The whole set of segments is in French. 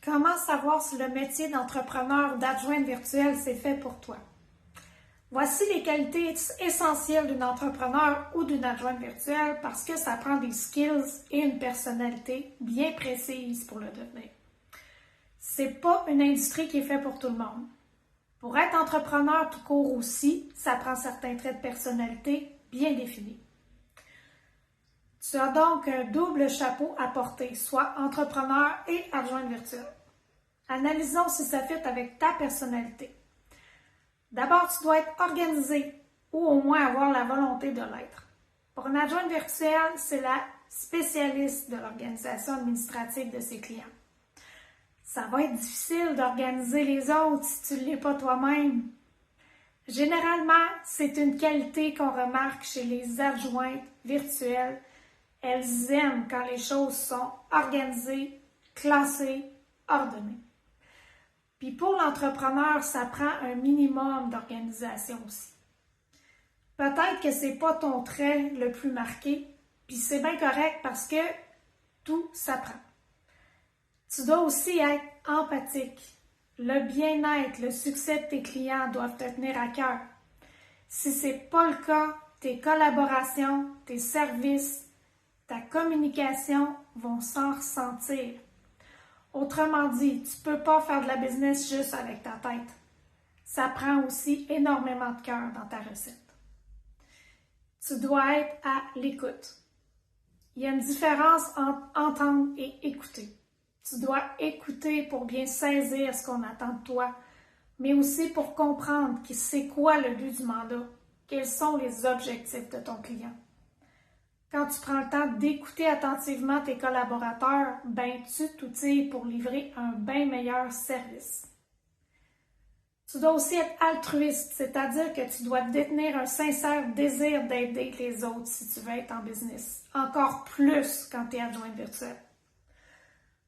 Comment savoir si le métier d'entrepreneur ou d'adjointe virtuelle c'est fait pour toi? Voici les qualités essentielles d'un entrepreneur ou d'une adjointe virtuelle parce que ça prend des skills et une personnalité bien précise pour le devenir. C'est pas une industrie qui est faite pour tout le monde. Pour être entrepreneur tout court aussi, ça prend certains traits de personnalité bien définis. Tu as donc un double chapeau à porter, soit entrepreneur et adjointe virtuelle. Analysons si ça fit avec ta personnalité. D'abord, tu dois être organisé ou au moins avoir la volonté de l'être. Pour une adjointe virtuelle, c'est la spécialiste de l'organisation administrative de ses clients. Ça va être difficile d'organiser les autres si tu ne l'es pas toi-même. Généralement, c'est une qualité qu'on remarque chez les adjointes virtuelles. Elles aiment quand les choses sont organisées, classées, ordonnées. Puis pour l'entrepreneur, ça prend un minimum d'organisation aussi. Peut-être que c'est pas ton trait le plus marqué, puis c'est bien correct parce que tout s'apprend. Tu dois aussi être empathique. Le bien-être, le succès de tes clients doivent te tenir à cœur. Si c'est pas le cas, tes collaborations, tes services, ta communication vont s'en ressentir. Autrement dit, tu ne peux pas faire de la business juste avec ta tête. Ça prend aussi énormément de cœur dans ta recette. Tu dois être à l'écoute. Il y a une différence entre entendre et écouter. Tu dois écouter pour bien saisir ce qu'on attend de toi, mais aussi pour comprendre c'est quoi le but du mandat, quels sont les objectifs de ton client. Quand tu prends le temps d'écouter attentivement tes collaborateurs, tu t'outilles pour livrer un bien meilleur service. Tu dois aussi être altruiste, c'est-à-dire que tu dois détenir un sincère désir d'aider les autres si tu veux être en business, encore plus quand tu es adjointe virtuelle.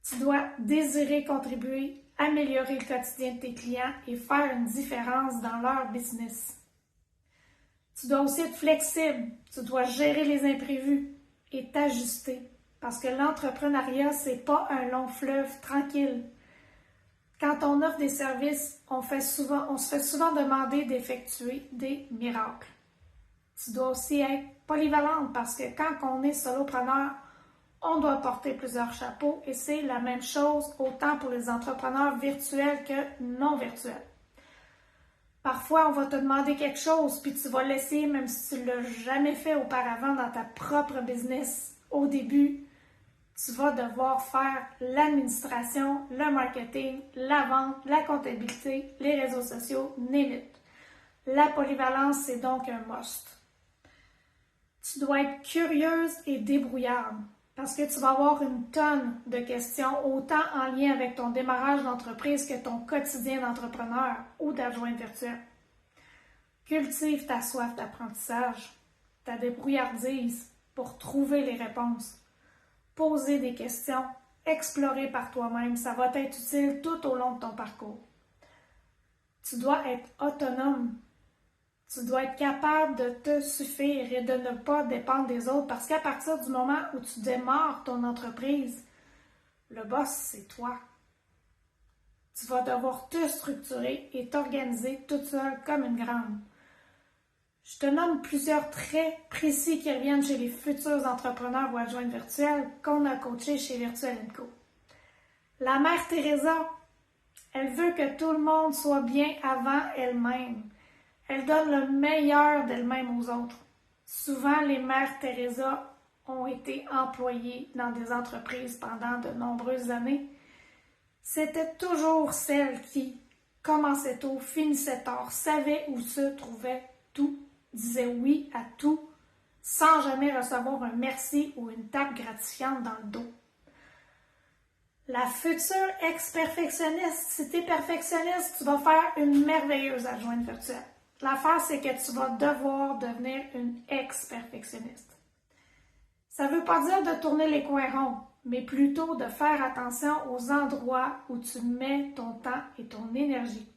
Tu dois désirer contribuer, améliorer le quotidien de tes clients et faire une différence dans leur business. Tu dois aussi être flexible, tu dois gérer les imprévus et t'ajuster parce que l'entrepreneuriat, c'est pas un long fleuve tranquille. Quand on offre des services, on se fait souvent demander d'effectuer des miracles. Tu dois aussi être polyvalente parce que quand on est solopreneur, on doit porter plusieurs chapeaux et c'est la même chose autant pour les entrepreneurs virtuels que non virtuels. Parfois, on va te demander quelque chose, puis tu vas l'essayer même si tu ne l'as jamais fait auparavant dans ta propre business. Au début, tu vas devoir faire l'administration, le marketing, la vente, la comptabilité, les réseaux sociaux, name it. La polyvalence, c'est donc un must. Tu dois être curieuse et débrouillarde parce que tu vas avoir une tonne de questions autant en lien avec ton démarrage d'entreprise que ton quotidien d'entrepreneur ou d'adjointe virtuelle. Cultive ta soif d'apprentissage, ta débrouillardise pour trouver les réponses. Poser des questions, explorer par toi-même, ça va t'être utile tout au long de ton parcours. Tu dois être autonome. Tu dois être capable de te suffire et de ne pas dépendre des autres parce qu'à partir du moment où tu démarres ton entreprise, le boss, c'est toi. Tu vas devoir te structurer et t'organiser toute seule comme une grande. Je te nomme plusieurs traits précis qui reviennent chez les futurs entrepreneurs ou adjointes virtuelles qu'on a coachés chez Virtuel & Co. La mère Teresa, elle veut que tout le monde soit bien avant elle-même. Elle donne le meilleur d'elle-même aux autres. Souvent, les mères Teresa ont été employées dans des entreprises pendant de nombreuses années. C'était toujours celle qui commençait tôt, finissait tard, savait où se trouvait tout, disait oui à tout, sans jamais recevoir un merci ou une tape gratifiante dans le dos. La future ex-perfectionniste, si tu es perfectionniste, tu vas faire une merveilleuse adjointe virtuelle. L'affaire, c'est que tu vas devoir devenir une ex-perfectionniste. Ça ne veut pas dire de tourner les coins ronds, mais plutôt de faire attention aux endroits où tu mets ton temps et ton énergie.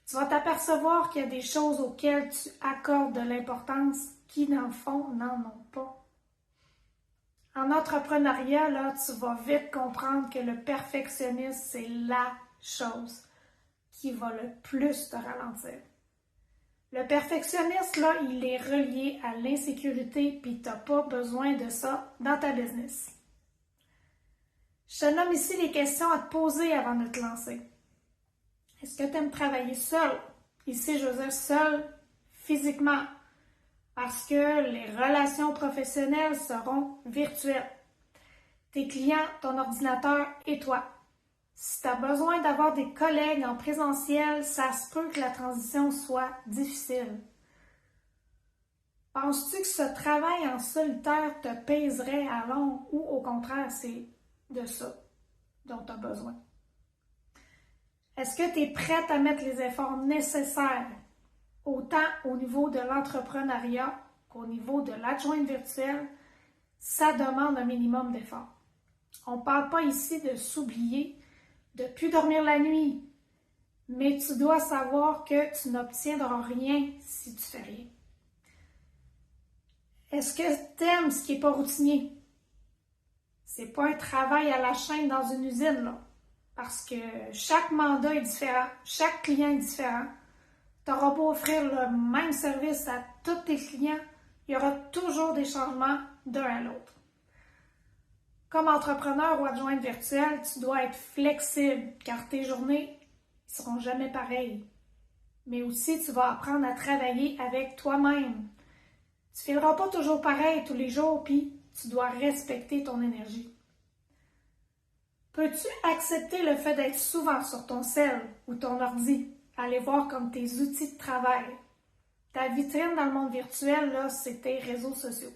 Tu vas t'apercevoir qu'il y a des choses auxquelles tu accordes de l'importance qui, dans le fond, n'en ont pas. En entrepreneuriat, là, tu vas vite comprendre que le perfectionnisme, c'est la chose qui va le plus te ralentir. Le perfectionnisme, là, il est relié à l'insécurité, puis tu n'as pas besoin de ça dans ta business. Je te nomme ici les questions à te poser avant de te lancer. Est-ce que tu aimes travailler seul? Ici, je veux dire seul physiquement, parce que les relations professionnelles seront virtuelles. Tes clients, ton ordinateur et toi. Si tu as besoin d'avoir des collègues en présentiel, ça se peut que la transition soit difficile. Penses-tu que ce travail en solitaire te pèserait à long ou au contraire, c'est de ça dont tu as besoin? Est-ce que tu es prête à mettre les efforts nécessaires, autant au niveau de l'entrepreneuriat qu'au niveau de l'adjointe virtuelle? Ça demande un minimum d'efforts. On ne parle pas ici de s'oublier, de ne plus dormir la nuit, mais tu dois savoir que tu n'obtiendras rien si tu fais rien. Est-ce que tu aimes ce qui n'est pas routinier? C'est pas un travail à la chaîne dans une usine, là. Parce que chaque mandat est différent, chaque client est différent. Tu n'auras pas offrir le même service à tous tes clients, il y aura toujours des changements d'un à l'autre. Comme entrepreneur ou adjointe virtuelle, tu dois être flexible car tes journées ne seront jamais pareilles. Mais aussi, tu vas apprendre à travailler avec toi-même. Tu ne fileras pas toujours pareil tous les jours, puis tu dois respecter ton énergie. Peux-tu accepter le fait d'être souvent sur ton cell ou ton ordi, aller voir comme tes outils de travail? Ta vitrine dans le monde virtuel, là, c'est tes réseaux sociaux.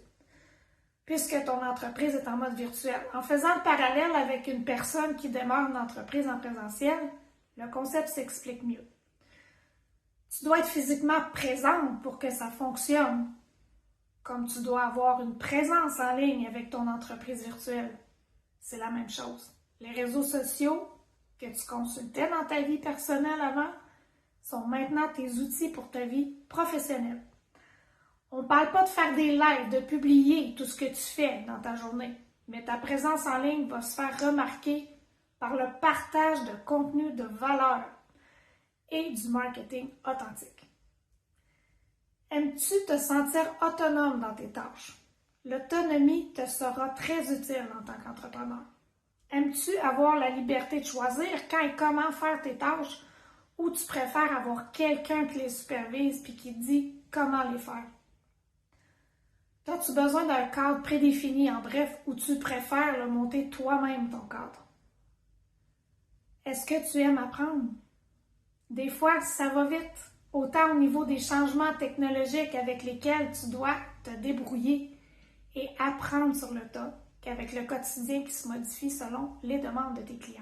Puisque ton entreprise est en mode virtuel. En faisant le parallèle avec une personne qui démarre une entreprise en présentiel, le concept s'explique mieux. Tu dois être physiquement présente pour que ça fonctionne, comme tu dois avoir une présence en ligne avec ton entreprise virtuelle. C'est la même chose. Les réseaux sociaux que tu consultais dans ta vie personnelle avant sont maintenant tes outils pour ta vie professionnelle. On ne parle pas de faire des lives, de publier tout ce que tu fais dans ta journée, mais ta présence en ligne va se faire remarquer par le partage de contenu de valeur et du marketing authentique. Aimes-tu te sentir autonome dans tes tâches? L'autonomie te sera très utile en tant qu'entrepreneur. Aimes-tu avoir la liberté de choisir quand et comment faire tes tâches ou tu préfères avoir quelqu'un qui les supervise et qui dit comment les faire? As-tu besoin d'un cadre prédéfini, en bref, ou tu préfères le monter toi-même ton cadre? Est-ce que tu aimes apprendre? Des fois, ça va vite, autant au niveau des changements technologiques avec lesquels tu dois te débrouiller et apprendre sur le tas qu'avec le quotidien qui se modifie selon les demandes de tes clients.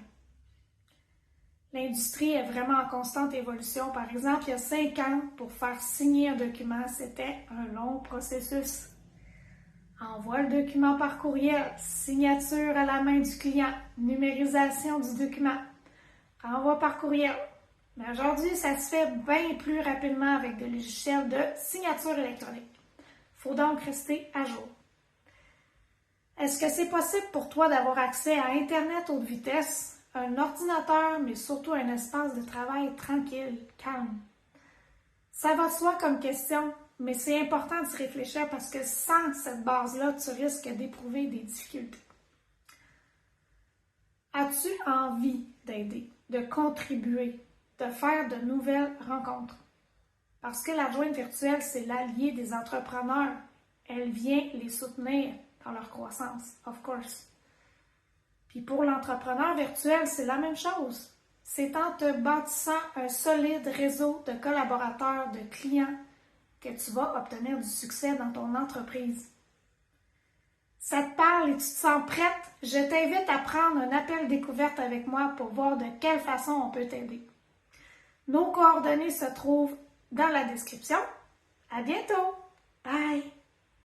L'industrie est vraiment en constante évolution. Par exemple, il y a 5 ans, pour faire signer un document, c'était un long processus. Envoie le document par courriel, signature à la main du client, numérisation du document, renvoi par courriel. Mais aujourd'hui, ça se fait bien plus rapidement avec des logiciels de signature électronique. Il faut donc rester à jour. Est-ce que c'est possible pour toi d'avoir accès à Internet haute vitesse, un ordinateur, mais surtout un espace de travail tranquille, calme? Ça va de soi comme question, mais c'est important d'y réfléchir parce que sans cette base-là, tu risques d'éprouver des difficultés. As-tu envie d'aider, de contribuer, de faire de nouvelles rencontres? Parce que l'adjointe virtuelle, c'est l'allié des entrepreneurs. Elle vient les soutenir dans leur croissance, of course. Puis pour l'entrepreneur virtuel, c'est la même chose. C'est en te bâtissant un solide réseau de collaborateurs, de clients, que tu vas obtenir du succès dans ton entreprise. Ça te parle et tu te sens prête? Je t'invite à prendre un appel découverte avec moi pour voir de quelle façon on peut t'aider. Nos coordonnées se trouvent dans la description. À bientôt! Bye!